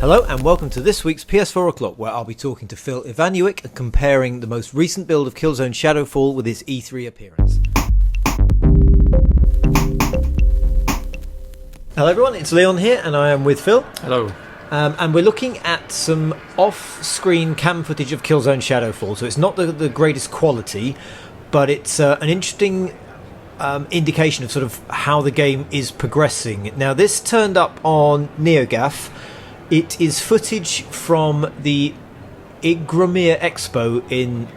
Hello and welcome to this week's PS4 O'Clock, where I'll be talking to Phil Ivanuik and comparing the most recent build of Killzone Shadow Fall with his E3 appearance. Hello everyone, it's Leon here and I am with Phil. Hello. And we're looking at some off-screen cam footage of Killzone Shadow Fall, so it's not the greatest quality, but it's an interesting indication of sort of how the game is progressing. Now this turned up on NeoGAF. It is footage from the Igromir Expo in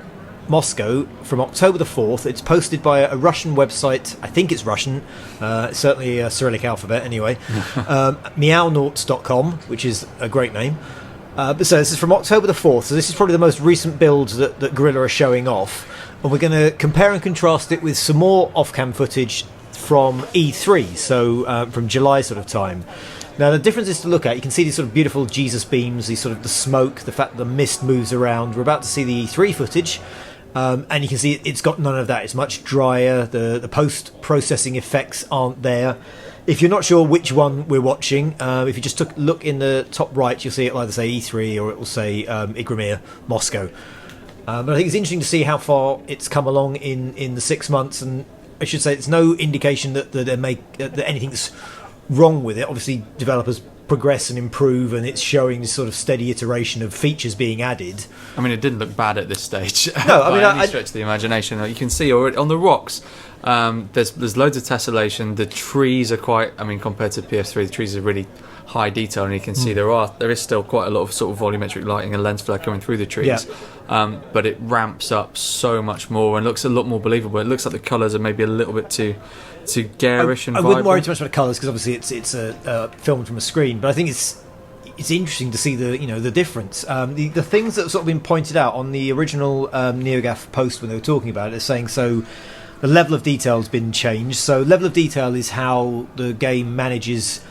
Moscow from October the 4th. It's posted by a Russian website. I think it's Russian. It's certainly a Cyrillic alphabet anyway. Meownauts.com, which is a great name. But so this is from October the 4th. So this is probably the most recent build that Guerrilla are showing off. And we're going to compare and contrast it with some more off-cam footage from E3, so from July sort of time. Now the difference is to look at, you can see these sort of beautiful Jesus beams, these sort of the smoke, the fact that the mist moves around. We're about to see the E3 footage, and you can see it's got none of that. It's much drier, the post-processing effects aren't there. If you're not sure which one we're watching, if you just look in the top right, you'll see it'll either say E3 or it will say Igromir, Moscow. But I think it's interesting to see how far it's come along in the 6 months, and I should say it's no indication that anything's wrong with it. Obviously developers progress and improve, and it's showing this sort of steady iteration of features being added. I mean, it didn't look bad at this stage. No, I mean, by any stretch of the imagination. You can see already on the rocks, there's loads of tessellation. The trees are quite, I mean, compared to PS3, the trees are really high detail, and you can see there is still quite a lot of sort of volumetric lighting and lens flare coming through the trees. Yeah. But it ramps up so much more and looks a lot more believable. It looks like the colours are maybe a little bit too garish and vibrant. I wouldn't worry too much about colours because obviously it's filmed from a screen, but I think it's interesting to see the difference. The things that have sort of been pointed out on the original NeoGAF post when they were talking about it, they're saying so the level of detail has been changed. So level of detail is how the game manages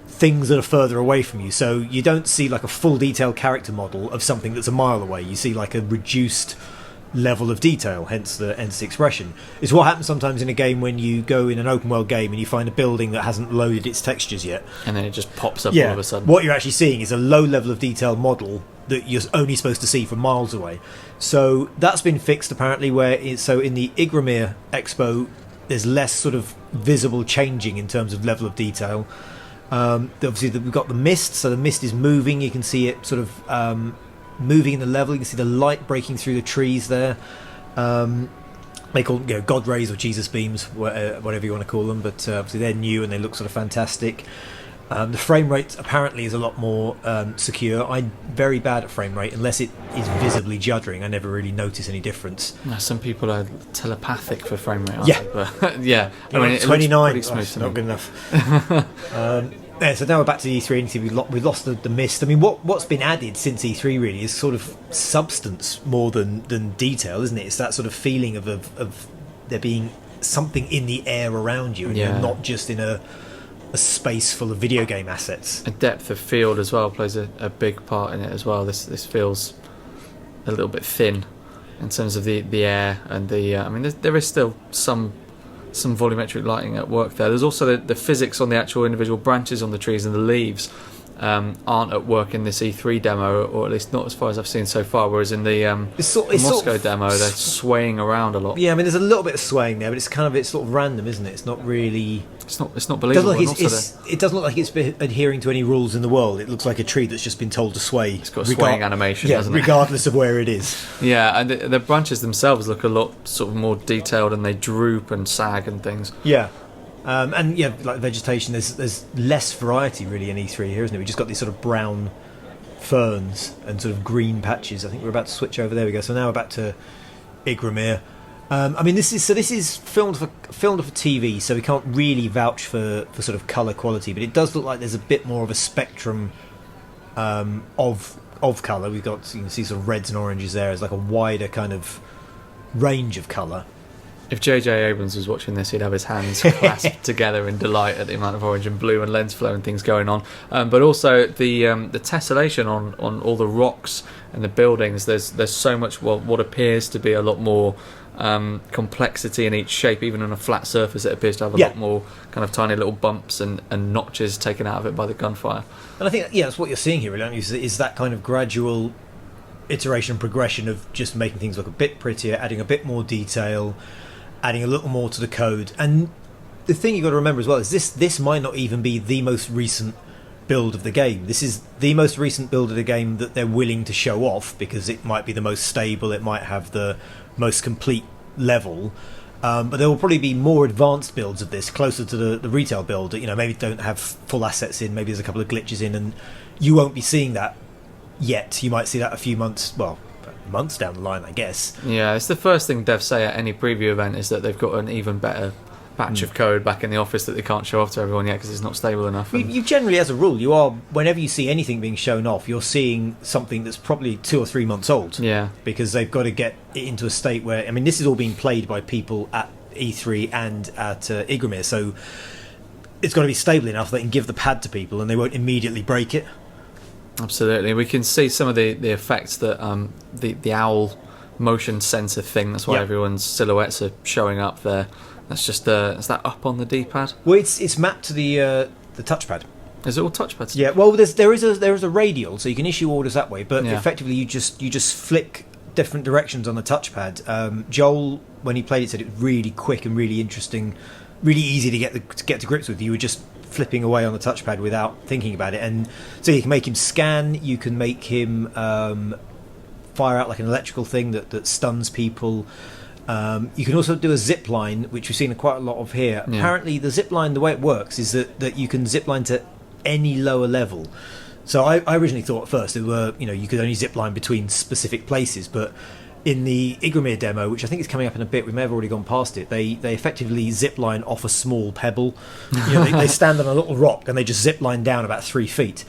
things that are further away from you. So you don't see like a full detailed character model of something that's a mile away. You see like a reduced level of detail, hence the expression. It's what happens sometimes in a game when you go in an open world game and you find a building that hasn't loaded its textures yet, and then it just pops up all of a sudden. What you're actually seeing is a low level of detail model that you're only supposed to see from miles away. So that's been fixed apparently, so in the Igromir Expo there's less sort of visible changing in terms of level of detail. Obviously we've got the mist, so the mist is moving. You can see it sort of moving in the level. You can see the light breaking through the trees there. They call them God rays or Jesus beams, whatever you want to call them, but obviously they're new and they look sort of fantastic. The frame rate apparently is a lot more secure. I'm very bad at frame rate unless it is visibly juddering. I never really notice any difference. No, some people are telepathic for frame rate, aren't they? But, yeah, I mean, 29. It looks not good enough. So now we're back to E3, and we've lost the mist. I mean, what's been added since E3 really is sort of substance more than detail, isn't it? It's that sort of feeling of there being something in the air around you, and you're not just in a space full of video game assets. A depth of field as well plays a big part in it as well. This feels a little bit thin in terms of the air and the. I mean, there is still some volumetric lighting at work there. There's also the physics on the actual individual branches on the trees and the leaves aren't at work in this E3 demo, or at least not as far as I've seen so far, whereas in the Moscow demo they're swaying around a lot. Yeah, I mean there's a little bit of swaying there, but it's sort of random, isn't it? It's not really... It's not believable. It doesn't look like it's adhering to any rules in the world. It looks like a tree that's just been told to sway. It's got a swaying animation, doesn't it? Regardless of where it is. Yeah, and the branches themselves look a lot sort of more detailed, and they droop and sag and things. Yeah. And like vegetation, there's less variety really in E3 here, isn't it? We've just got these sort of brown ferns and sort of green patches. I think we're about to switch over. There we go. So now we're back to Igromir. I mean, this is filmed for TV, so we can't really vouch for sort of colour quality, but it does look like there's a bit more of a spectrum of colour. You can see sort of reds and oranges there. It's like a wider kind of range of colour. If J.J. Abrams was watching this, he'd have his hands clasped together in delight at the amount of orange and blue and lens flow and things going on. But also the tessellation on all the rocks and the buildings. There's so much what appears to be a lot more complexity in each shape. Even on a flat surface, it appears to have a lot more kind of tiny little bumps and notches taken out of it by the gunfire. And I think that's what you're seeing here, really, is that kind of gradual iteration and progression of just making things look a bit prettier, adding a bit more detail, adding a little more to the code. And the thing you've got to remember as well is this might not even be the most recent build of the game. This is the most recent build of the game that they're willing to show off because it might be the most stable, it might have the most complete level. But there will probably be more advanced builds of this closer to the retail build that, maybe don't have full assets in, maybe there's a couple of glitches in, and you won't be seeing that yet. You might see that a few months down the line, I guess. Yeah, it's the first thing devs say at any preview event is that they've got an even better patch of code back in the office that they can't show off to everyone yet because it's not stable enough. You generally, as a rule, whenever you see anything being shown off, you're seeing something that's probably 2 or 3 months old. Yeah. Because they've got to get it into a state where, this is all being played by people at E3 and at Igromir, so it's got to be stable enough they can give the pad to people and they won't immediately break it. Absolutely. We can see some of the effects that the owl motion sensor thing, that's why everyone's silhouettes are showing up there. That's just is that up on the D-pad? Well, it's mapped to the touchpad. Is it all touchpads? Yeah. Well, there is a radial, so you can issue orders that way. But effectively, you just flick different directions on the touchpad. Joel, when he played it, said it was really quick and really interesting, really easy to get to grips with. You were just flipping away on the touchpad without thinking about it, and so you can make him scan. You can make him fire out like an electrical thing that stuns people. You can also do a zip line, which we've seen quite a lot of here. Yeah. Apparently, the zip line, the way it works is that you can zip line to any lower level. So I originally thought at first you could only zip line between specific places, but in the Igromir demo, which I think is coming up in a bit, we may have already gone past it, they effectively zip line off a small pebble. They stand on a little rock and they just zip line down about 3 feet,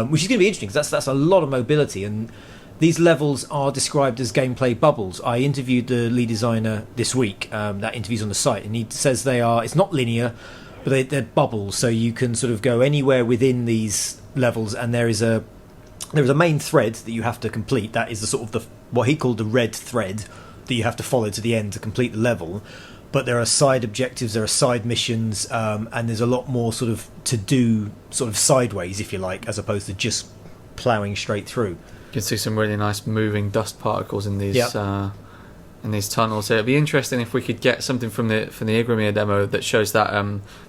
which is going to be interesting because that's a lot of mobility. And these levels are described as gameplay bubbles. I interviewed the lead designer this week. That interview's on the site, and he says it's not linear, but they're bubbles, so you can sort of go anywhere within these levels, and there is a main thread that you have to complete. That is the sort of what he called the red thread that you have to follow to the end to complete the level. But there are side objectives, there are side missions, and there's a lot more sort of to do sort of sideways, if you like, as opposed to just ploughing straight through. You can see some really nice moving dust particles in these tunnels. So it'd be interesting if we could get something from the Igromir demo that shows that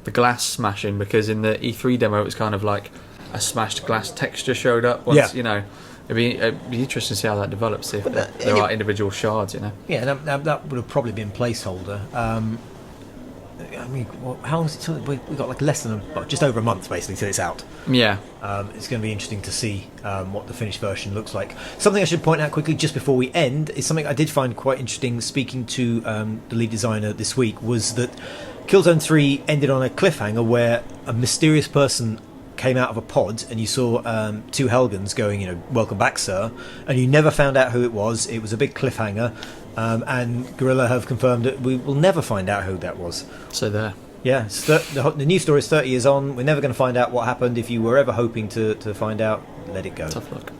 the glass smashing, because in the E3 demo it was kind of like a smashed glass texture showed up. It'd be interesting to see how that develops. If there are individual shards, Yeah, that would have probably been placeholder. How long is it till we've got less than just over a month basically till it's out. Yeah. It's going to be interesting to see what the finished version looks like. Something I should point out quickly just before we end is something I did find quite interesting speaking to the lead designer this week, was that Killzone 3 ended on a cliffhanger where a mysterious person came out of a pod and you saw 2 Helgans going, welcome back, sir, and you never found out who it was. It was a big cliffhanger, and Guerrilla have confirmed that we will never find out who that was. So there. Yeah, the news story is 30 years on. We're never going to find out what happened. If you were ever hoping to find out, let it go. Tough luck.